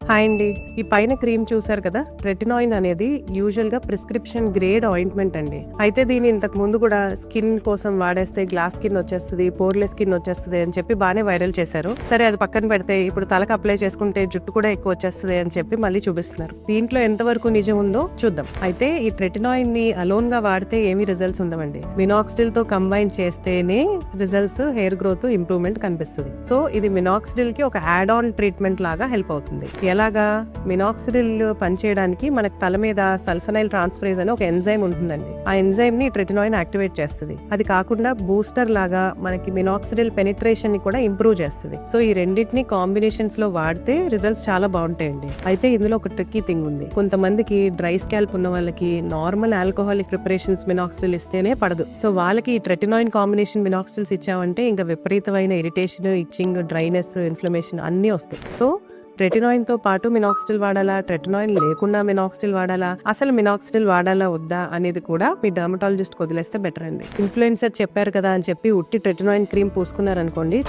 Hi అండి. ఈ పైన క్రీమ్ చూసారు కదా, రెటినాయిన్ అనేది యూజువల్ గా ప్రిస్క్రిప్షన్ గ్రేడ్ ఆయింట్మెంట్ అండి. అయితే దీని ఇంతకు ముందు కూడా స్కిన్ కోసం వాడేస్తే గ్లాస్ స్కిన్ వచ్చేస్తుంది, పోర్లెస్ స్కిన్ వచ్చేస్తుంది అని చెప్పి బాగానే వైరల్ చేశారు. సరే అది పక్కన పెడితే ఇప్పుడు తలకు అప్లై చేసుకుంటే జుట్టు కూడా ఎక్కువ వచ్చేస్తుంది అని చెప్పి మళ్ళీ చూపిస్తున్నారు. దీంట్లో ఎంతవరకు నిజం ఉందో చూద్దాం. అయితే ఈ రెటినాయిన్ ని అలోన్ గా వాడితే ఏమీ రిజల్ట్స్ ఉండవండి. మినాక్సిడిల్ తో కంబైన్ చేస్తేనే రిజల్ట్స్, హెయిర్ గ్రోత్ ఇంప్రూవ్మెంట్ కనిపిస్తుంది. సో ఇది మినాక్సిడిల్ కి ఒక యాడ్ ఆన్ ట్రీట్మెంట్ లాగా హెల్ప్ అవుతుంది. ఎలాగా? మినాక్సిడిల్ పనిచేయడానికి మనకు తల మీద సల్ఫనైల్ ట్రాన్స్ఫరేజ్ అని ఒక ఎంజైమ్ ఉంటుందండి. ఆ ఎంజైమ్ ని రెటినాయిన్ యాక్టివేట్ చేస్తుంది. అది కాకుండా బూస్టర్ లాగా మనకి మినాక్సిడిల్ పెనిట్రేషన్ ని కూడా ఇంప్రూవ్ చేస్తుంది. సో ఈ రెండింటిని కాంబినేషన్స్ లో వాడితే రిజల్ట్స్ చాలా బాగుంటాయండి. అయితే ఇందులో ఒక ట్రిక్కీ థింగ్ ఉంది. కొంతమందికి డ్రై స్కాల్ప్ ఉన్న వాళ్ళకి నార్మల్ ఆల్కహాలిక్ ప్రిపరేషన్స్ మినాక్సిడిల్ ఇస్తేనే పడదు. సో వాళ్ళకి ఈ రెటినాయిన్ కాంబినేషన్ మినాక్సిడిల్స్ ఇచ్చామంటే ఇంకా విపరీతమైన ఇరిటేషన్, ఇచ్చింగ్, డ్రైనెస్, ఇన్ఫ్లమేషన్ అన్ని వస్తాయి. సో రెటినాయిన్ తో పాటు మినాక్సిడిల్ వాడాలా, రెటినాయిన్ లేకుండా మినాక్సిడిల్ వాడాలా, అసలు మినాక్సిడిల్ వాడాలా వద్దా అనేది కూడా మీ డర్మటాలజిస్ట్ వదిలేస్తే బెటర్ అండి. ఇన్ఫ్లుయెన్సర్ చెప్పారు కదా అని చెప్పి ఉట్టి రెటినాయిన్ క్రీమ్ పూసుకున్నారనుకోండి,